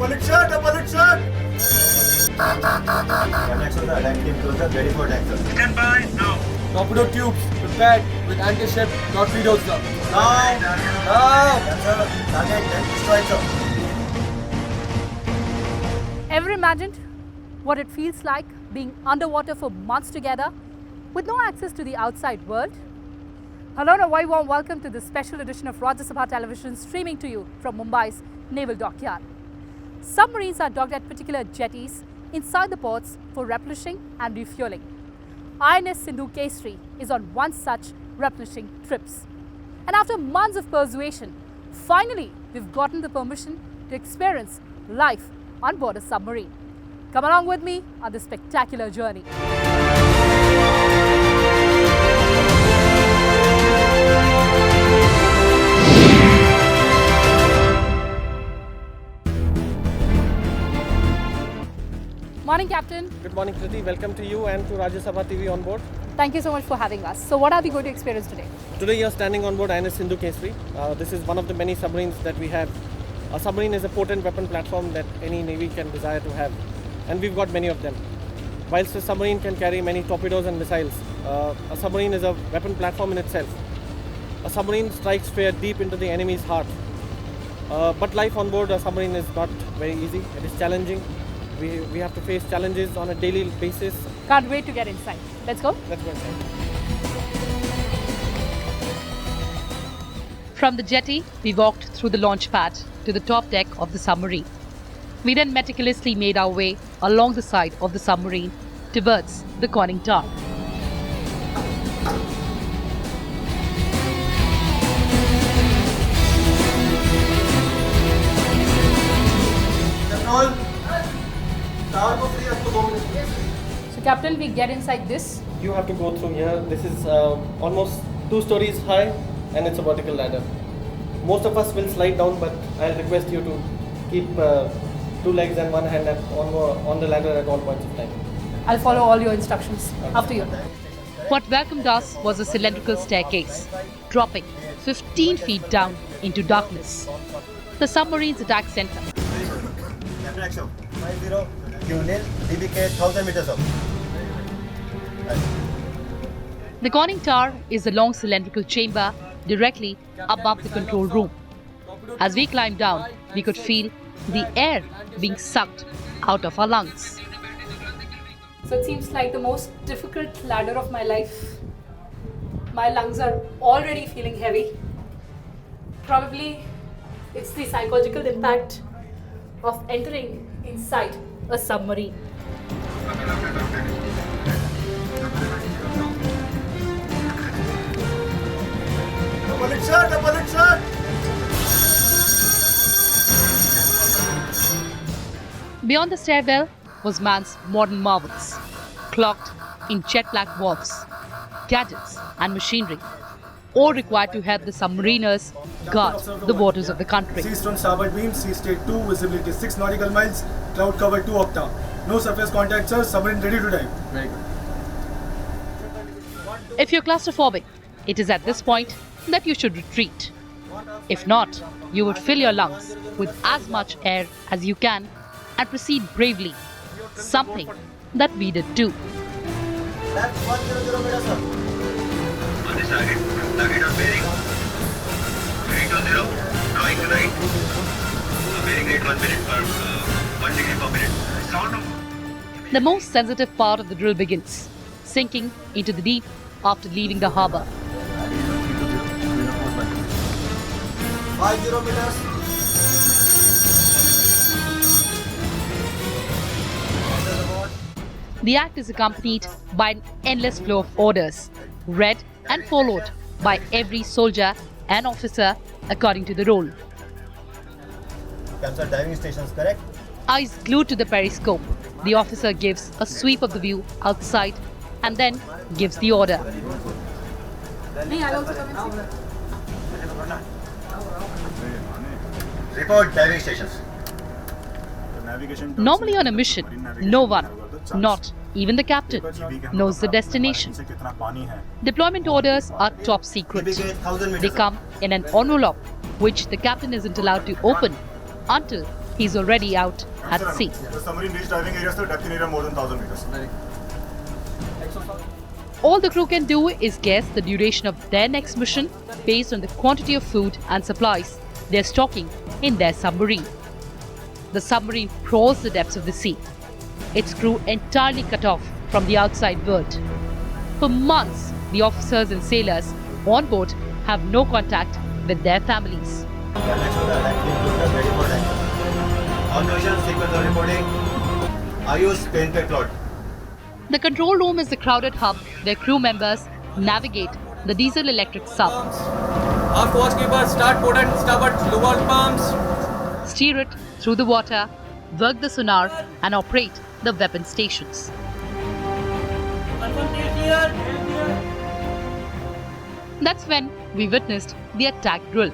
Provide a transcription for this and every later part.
Double it shot, double it shot. Connect to the attack team closer, ready for attack. Stand by now. Torpedo tubes prepared with anti-ship torpedoes, sir. Now. Sir, target then destroy, sir. Ever imagined what it feels like being underwater for months together with no access to the outside world? Hello and a very warm welcome to this special edition of Rajya Sabha Television, streaming to you from Mumbai's Naval Dockyard. Submarines are docked at particular jetties inside the ports for replenishing and refueling. INS Sindhu Kesari is on one such replenishing trips. And after months of persuasion, finally we've gotten the permission to experience life on board a submarine. Come along with me on this spectacular journey. Morning, Captain. Good morning, Kriti. Welcome to you and to Rajya Sabha TV on board. Thank you so much for having us. So what are we going to experience today? Today you're standing on board INS Sindhu Kesari. This is one of the many submarines that we have. A submarine is a potent weapon platform that any navy can desire to have, and we've got many of them. Whilst a submarine can carry many torpedoes and missiles, a submarine is a weapon platform in itself. A submarine strikes fear deep into the enemy's heart. But life on board a submarine is not very easy. It is challenging. We have to face challenges on a daily basis. Can't wait to get inside. Let's go. Let's go inside. From the jetty, we walked through the launch pad to the top deck of the submarine. We then meticulously made our way along the side of the submarine towards the conning tower. Control. Tower को free रखो 2 minutes. So Captain, we get inside this. You have to go through here. This is almost 2 stories high and it's a vertical ladder. Most of us will slide down, but I'll request you to keep 2 legs and 1 hand on the ladder at all points of time. I'll follow all your instructions after you. What welcomed us was a cylindrical staircase, dropping 15 feet down into darkness. The submarine's attack center. Captain action. 50. Unit DBK 1000 meters up. The conning tower is a long cylindrical chamber directly above the control room. As we climbed down, we could feel the air being sucked out of our lungs. So it seems like the most difficult ladder of my life. My lungs are already feeling heavy. Probably it's the psychological impact of entering inside a submarine. Double it shot, double it shot. Beyond the stairwell was man's modern marvels, clocked in jet black valves, gadgets and machinery, all required to help the submariners guard the waters of the country. Seas from starboard beam, sea state 2, visibility 6 nautical miles, cloud cover 2 octa. No surface contact, sir, submarine ready to dive. Very good. If you're claustrophobic, it is at this point that you should retreat. If not, you would fill your lungs with as much air as you can and proceed bravely, something that we did too. Left 100 meters up. On this target. Target on bearing. 320. Drawing to right. Bearing rate 1 minute per 1 degree per minute. Sound of. The most sensitive part of the drill begins, sinking into the deep after leaving the harbour. 50 meters. The act is accompanied by an endless flow of orders, read and followed by every soldier and officer according to the role. Cancel diving stations, correct? Eyes glued to the periscope, the officer gives a sweep of the view outside and then gives the order. Report diving stations. Normally on a mission, no one, not even the captain, knows the destination. Deployment orders are top secret. They come in an envelope which the captain isn't allowed to open until he's already out at sea. The submarine reached diving areas to depth in area more than 1,000 meters. All the crew can do is guess the duration of their next mission based on the quantity of food and supplies they're stocking in their submarine. The submarine prowls the depths of the sea, its crew entirely cut off from the outside world. For months, the officers and sailors on board have no contact with their families. Ready for action. On mission, sequence of reporting. Ayush, painted plot. The control room is the crowded hub where crew members navigate the diesel-electric sub, Aft watchkeeper, start port and starboard lower pumps. steer it through the water, work the sonar, and operate the weapon stations. That's when we witnessed the attack drill.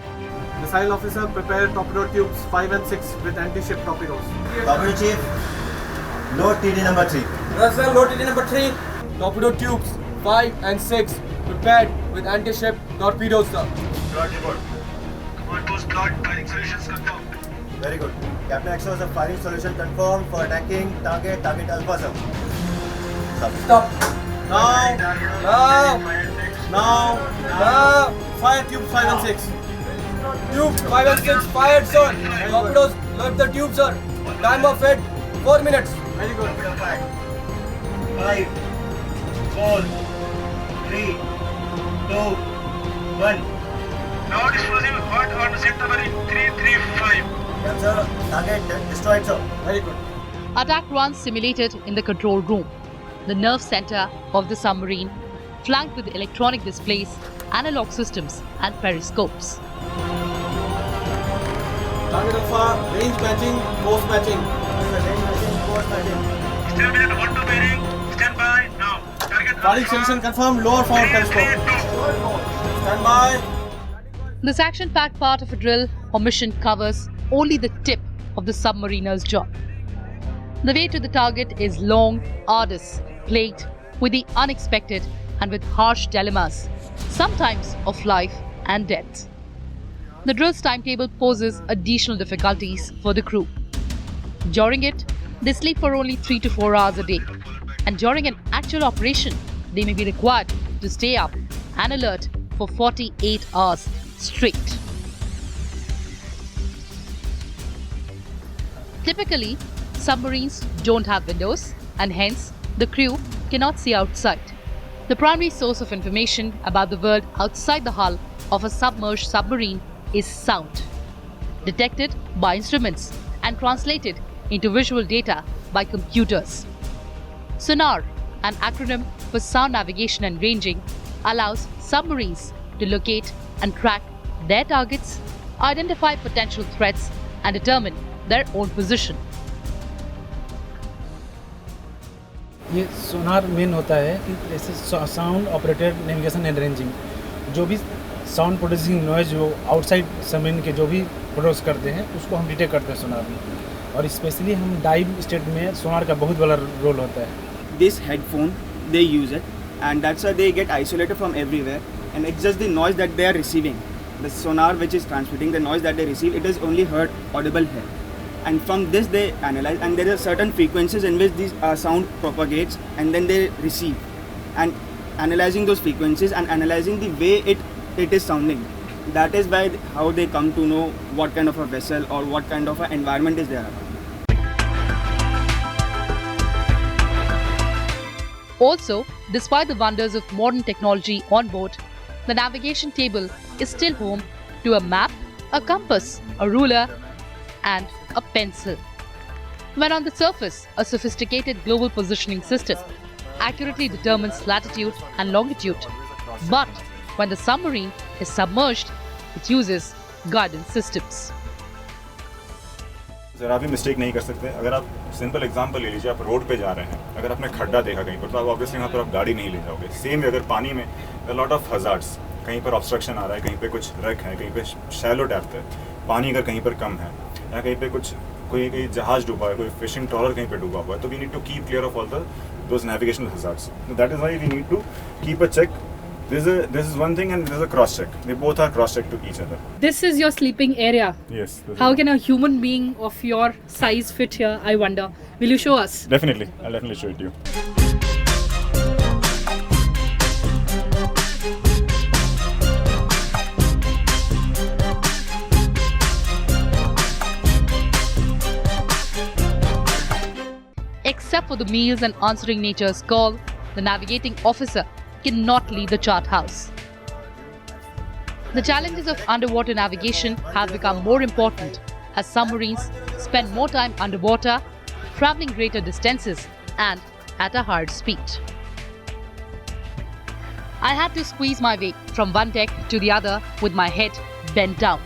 Missile officer, prepare torpedo tubes 5 and 6 with anti-ship torpedoes. Torpedo chief, load TD number 3. Russell, load TD number 3. Torpedo tubes 5 and 6 prepared with anti-ship torpedoes, sir. Plot report. Command post plot, firing solutions confirmed. Very good. Captain Axos, a firing solution confirmed for attacking target Alpha, sir. Stop. Now, Now. Fire tubes 5 and 6. Tubes 5 and 6 fired, sir. Torpedoes, load the tubes, sir. Time of it 4 minutes. Very good. 5, 4, 3, 2, 1. Now disposing hot on submarine 335. capture target destroyed, sir. Very good. Attack runs simulated in the control room, the nerve center of the submarine, flanked with electronic displays, analog systems, and periscopes. Target Alpha, range matching, course matching. Still minute 1 to bearing. Stand by now. Target Firing solution confirmed, lower forward periscope. Stand by. This action-packed part of a drill or mission covers only the tip of the submariner's job. The way to the target is long, arduous, plagued with the unexpected and with harsh dilemmas, sometimes of life and death. The drill's timetable poses additional difficulties for the crew. During it, they sleep for only 3 to 4 hours a day, and during an actual operation, they may be required to stay up and alert for 48 hours straight. Typically, submarines don't have windows, and hence the crew cannot see outside. The primary source of information about the world outside the hull of a submerged submarine is sound, detected by instruments and translated into visual data by computers. Sonar, an acronym for sound navigation and ranging, allows submarines to locate and track their targets, identify potential threats, and determine their own position. ये सोनार main होता है कि जैसे sound operated navigation and ranging, जो भी sound producing noise जो outside submarine के जो भी प्रोड्यूस करते हैं उसको हम डिटेक्ट करते हैं सोनार में, और स्पेशली हम डाइव स्टेट में सोनार का बहुत बड़ा रोल होता है. This headphone, they use it, and that's why they get isolated from everywhere, and it's just the noise that they are receiving. The sonar which is transmitting the noise that they receive, it is only heard audible here. And from this they analyze, and there are certain frequencies in which this sound propagates, and then they receive. And analyzing those frequencies and analyzing the way it is sounding, that is why how they come to know what kind of a vessel or what kind of an environment is there around. Also, despite the wonders of modern technology on board, the navigation table is still home to a map, a compass, a ruler, and a pencil. When on the surface, a sophisticated global positioning system accurately determines latitude and longitude. But when the submarine is submerged, it uses guidance systems. ज़रा भी mistake नहीं कर सकते. अगर आप simple example ले लीजिए, आप रोड पे जा रहे हैं, अगर आपने खड्डा देखा कहीं पर तो आप ऑब्वियसली वहाँ पर आप गाड़ी नहीं ले जाओगे. सेम अगर पानी में लॉट ऑफ हजार्ड्स, कहीं पर ऑब्स्ट्रक्शन आ रहा है, कहीं पे कुछ रख है, कहीं पे शैलो डेप्थ है, पानी अगर कहीं पर कम है, या कहीं पे कुछ कोई जहाज डूबा है, कोई फिशिंग ट्रॉलर कहीं पे डूबा हुआ है, तो we need to keep clear of all those navigational hazards. That is why we need to keep a check This is one thing, and there's a cross check. They both are cross check to each other. This is your sleeping area. Yes. How can a human being of your size fit here, I wonder? Will you show us? Definitely, I'll definitely show it to you. Except for the meals and answering nature's call, the navigating officer cannot leave the chart house. The challenges of underwater navigation have become more important as submarines spend more time underwater, traveling greater distances and at a higher speed. I had to squeeze my way from one deck to the other with my head bent down.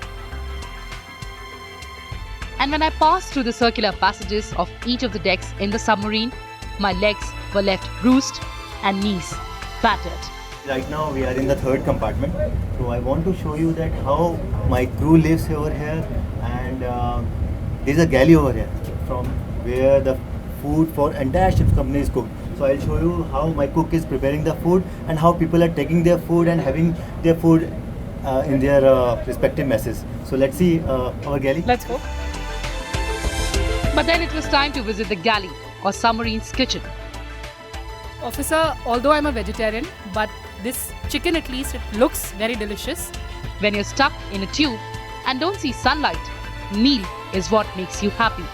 And when I passed through the circular passages of each of the decks in the submarine, my legs were left bruised and knees battered. Right now we are in the third compartment, so I want to show you that how my crew lives over here, and there's a galley over here from where the food for entire ship's company is cooked. So I'll show you how my cook is preparing the food and how people are taking their food and having their food in their respective messes. So let's see our galley. Let's go. But then it was time to visit the galley or submarine's kitchen. Officer, although I'm a vegetarian, but this chicken at least, it looks very delicious. When you're stuck in a tube and don't see sunlight, meal is what makes you happy.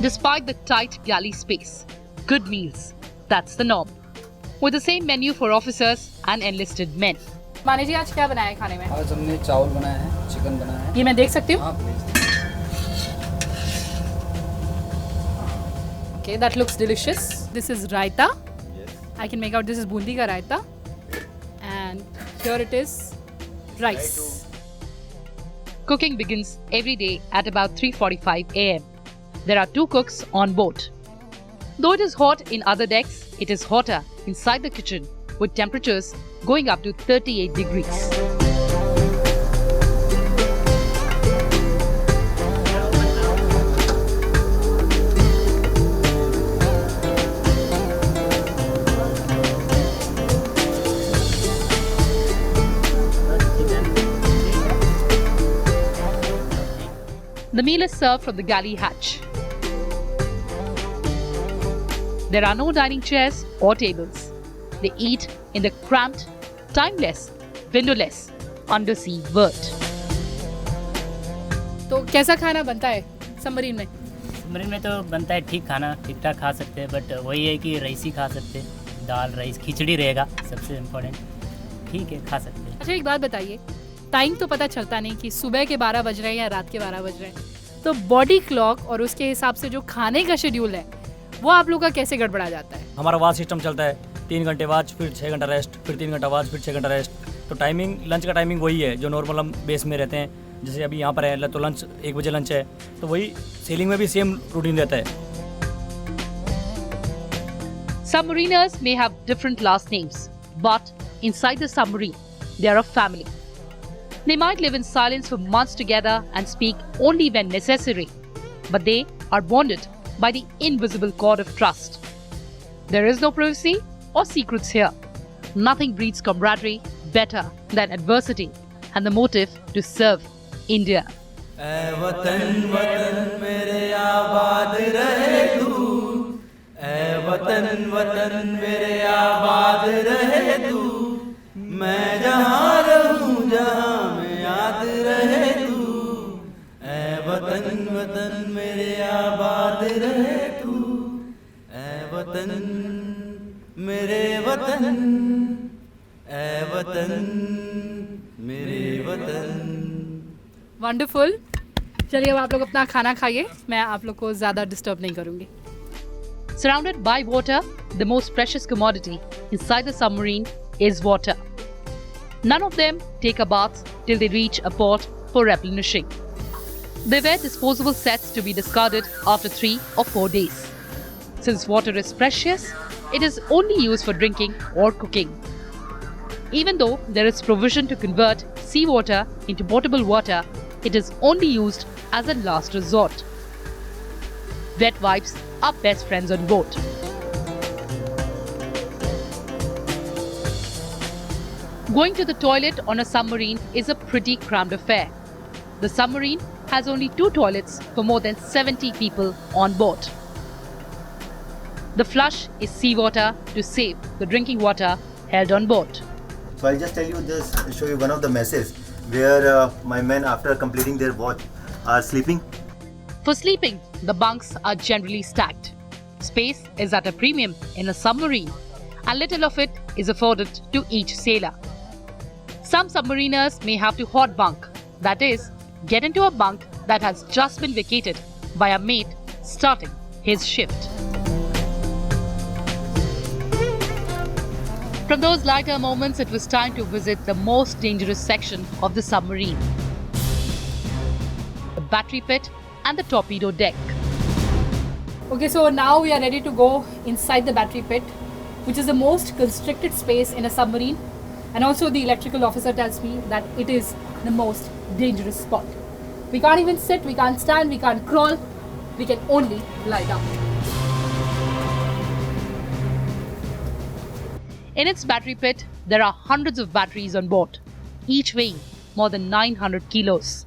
Despite the tight galley space, good meals, that's the norm. With the same menu for officers and enlisted men. मानी जी आज क्या बनाया है खाने में? आज हमने चावल बनाया है, चिकन बनाया है। ये मैं देख सकती हूँ? हाँ, please. Okay, that looks delicious. This is raita. Yes. I can make out this is bundi ka raita. And here it is, rice. Cooking begins every day at about 3:45 a.m. There are 2 cooks on board. Though it is hot in other decks, it is hotter inside the kitchen with temperatures going up to 38 degrees. The meal is served from the galley hatch. There are no dining chairs or tables. They eat in the cramped, timeless, windowless, undersea world. तो कैसा खाना बनता है submarine में? Submarine में तो बनता है ठीक खाना, ठीक ठाक खा सकते हैं, बट वही है कि राइस ही खा सकते हैं, दाल राइस खिचड़ी रहेगा सबसे इम्पोर्टेंट, ठीक है खा सकते हैं। अच्छा एक बात बताइए, टाइम तो पता चलता नहीं कि सुबह के 12 बज रहे हैं या रात के 12 बज रहे हैं, तो बॉडी क्लॉक और उसके हिसाब से जो खाने का शेड्यूल है वो आप लोग का कैसे गड़बड़ा जाता है? हमारा वाच सिस्टम चलता है, 3 घंटे बाद फिर 6 घंटा रेस्ट, फिर 3 घंटा बाद फिर 6 घंटा रेस्ट। तो टाइमिंग लंच का टाइमिंग वही है जो नॉर्मल हम बेस में रहते हैं। जैसे अभी यहाँ पर है तो लंच 1 बजे लंच है, तो वही सेलिंग में भी सेम रूटीन रहता है। Submariners may have different last names, but inside the submarine, they are a family. They might live in silence for months together and speak only when necessary, but they are bonded by the invisible cord of trust. There is no privacy or secrets here. Nothing breeds camaraderie better than adversity and the motive to serve India. ऐ वतन वतन मेरे आबाद रहे तू, ऐ वतन वतन मेरे आबाद रहे तू, मैं जहाँ रहूँ जहाँ में याद रहे तू, ऐ वतन वतन मेरे आबाद रहे तू, ऐ वतन मेरे वतन, ऐ वतन मेरे वतन। वंडरफुल। चलिए अब आप लोग अपना खाना खाइए, मैं आप लोग को ज़्यादा डिस्टर्ब नहीं करूँगी। Surrounded by water, the most precious commodity inside the submarine is water. None of them take a bath till they reach a port for replenishing. They wear disposable sets to be discarded after 3 or 4 days. Since water is precious, it is only used for drinking or cooking. Even though there is provision to convert seawater into potable water, it is only used as a last resort. Wet wipes are best friends on board. Going to the toilet on a submarine is a pretty cramped affair. The submarine has only 2 toilets for more than 70 people on board. The flush is seawater to save the drinking water held on board. So I'll just tell you this, show you one of the messes where my men, after completing their watch, are sleeping. For sleeping, the bunks are generally stacked. Space is at a premium in a submarine, and little of it is afforded to each sailor. Some submariners may have to hot bunk, that is, get into a bunk that has just been vacated by a mate starting his shift. From those lighter moments, it was time to visit the most dangerous section of the submarine: the battery pit and the torpedo deck. Okay, so now we are ready to go inside the battery pit, which is the most constricted space in a submarine. And also the electrical officer tells me that it is the most dangerous spot. We can't even sit, we can't stand, we can't crawl, we can only lie down. In its battery pit, there are hundreds of batteries on board, each weighing more than 900 kilos.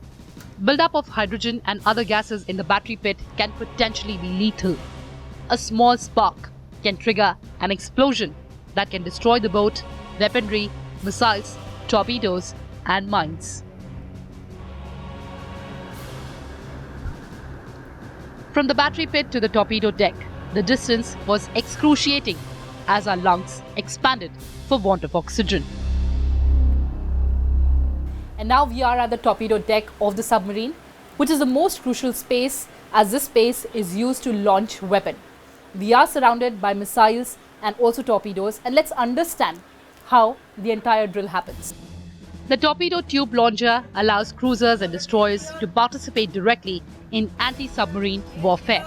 Buildup of hydrogen and other gases in the battery pit can potentially be lethal. A small spark can trigger an explosion that can destroy the boat, weaponry, missiles, torpedoes, and mines. From the battery pit to the torpedo deck, the distance was excruciating as our lungs expanded for want of oxygen. And now we are at the torpedo deck of the submarine, which is the most crucial space, as this space is used to launch weapon. We are surrounded by missiles and also torpedoes, and let's understand how the entire drill happens. The torpedo tube launcher allows cruisers and destroyers to participate directly in anti-submarine warfare.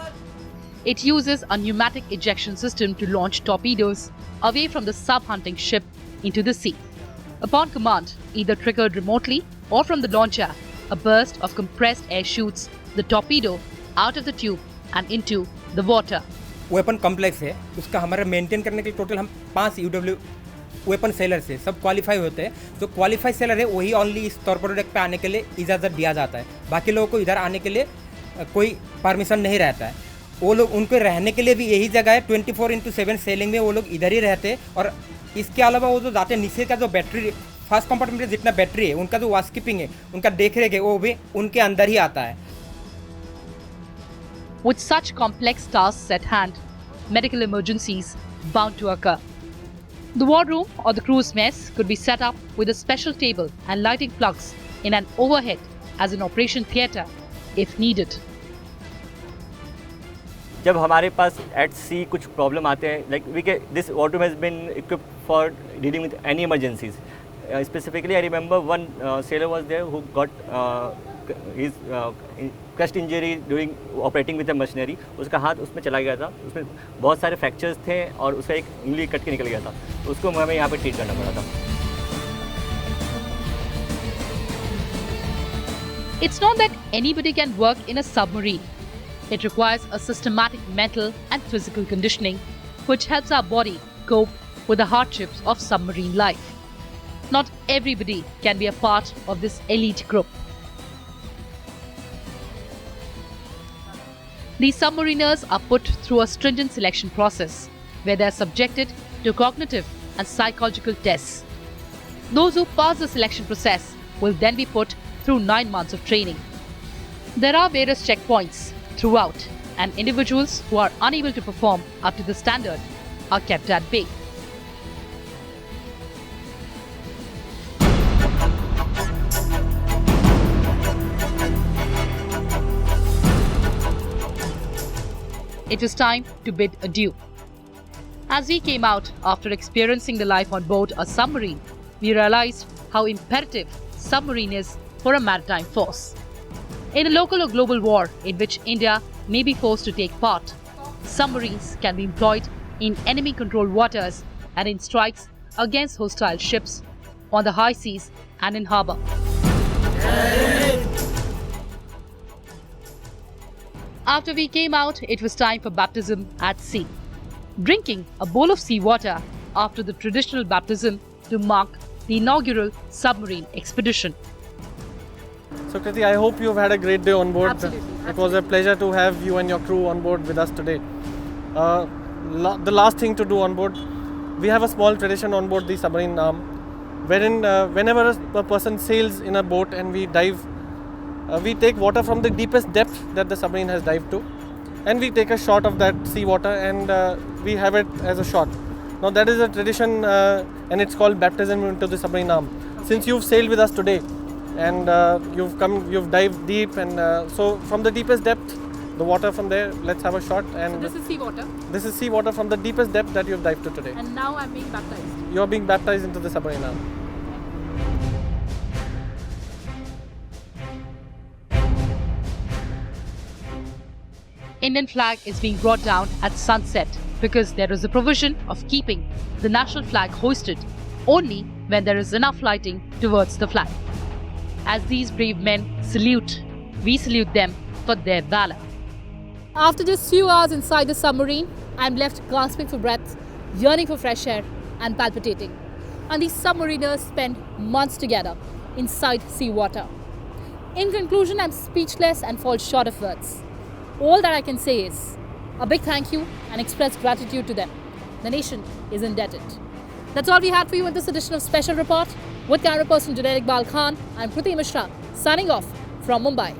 It uses a pneumatic ejection system to launch torpedoes away from the sub-hunting ship into the sea. Upon command, either triggered remotely or from the launcher, a burst of compressed air shoots the torpedo out of the tube and into the water. Weapon complex है, उसका हमारा maintain करने के लिए total हम 5 UW weapon seller से सब qualify होते हैं. जो क्वालिफाइड सेलर है वही ओनली इस टॉर्पेडो डेक पे आने के लिए इजाज़त दिया जाता है. बाकी लोगों को इधर आने के लिए कोई परमिशन नहीं रहता है. वो लोग उनको रहने के लिए भी यही जगह है. 24/7 सेलिंग में वो लोग इधर ही रहते हैं. और इसके अलावा वो जो जाते हैं नीचे का जो बैटरी फर्स्ट कंपार्टमेंट में जितना बैटरी है उनका जो वाशकीपिंग है उनका देख रेख है वो भी उनके अंदर ही आता है. With such complex tasks at hand, medical emergencies bound to occur. The wardroom or the crew's mess could be set up with a special table and lighting plugs in an overhead as an operation theatre if needed. जब हमारे पास eight सी कुछ problem आते हैं, like this wardroom has been equipped for dealing with any emergencies. Specifically, I remember one sailor was there who got his crest injury during operating with the machinery. उसका हाथ उसमें चला गया था, उसमें बहुत सारे फ्रैक्चर्स थे और उसका एक उंगली कट के निकल गया था. उसको हमें यहाँ पे ट्रीट करना पड़ा था. It's not that anybody can work in a submarine. It requires a systematic mental and physical conditioning, which helps our body cope with the hardships of submarine life. Not everybody can be a part of this elite group. These submariners are put through a stringent selection process, where they are subjected to cognitive and psychological tests. Those who pass the selection process will then be put through 9 months of training. There are various checkpoints throughout, and individuals who are unable to perform up to the standard are kept at bay. It was time to bid adieu. As we came out after experiencing the life on board a submarine, we realized how imperative submarine is for a maritime force. In a local or global war in which India may be forced to take part, submarines can be employed in enemy-controlled waters and in strikes against hostile ships on the high seas and in harbour. After we came out, it was time for baptism at sea. Drinking a bowl of seawater after the traditional baptism to mark the inaugural submarine expedition. So Kriti, I hope you've had a great day on board. Absolutely. It was a pleasure to have you and your crew on board with us today. The last thing to do on board, we have a small tradition on board the submarine wherein whenever a person sails in a boat and we dive, we take water from the deepest depth that the submarine has dived to, and we take a shot of that sea water and we have it as a shot. Now that is a tradition and it's called baptism into the submarine arm. Since you've sailed with us today and you've dived deep, and so from the deepest depth, the water from there, let's have a shot. And So this is seawater. This is seawater from the deepest depth that you've dived to today. And now I'm being baptized. You're being baptized into the submarine arm. Indian flag is being brought down at sunset because there is a provision of keeping the national flag hoisted only when there is enough lighting towards the flag. As these brave men salute, we salute them for their valor. After just few hours inside the submarine, I'm left gasping for breath, yearning for fresh air and palpitating. And these submariners spend months together inside seawater. In conclusion, I'm speechless and fall short of words. All that I can say is a big thank you and express gratitude to them. The nation is indebted. That's all we had for you in this edition of Special Report. With camera person Junaid Iqbal Khan, I'm Kriti Mishra, signing off from Mumbai.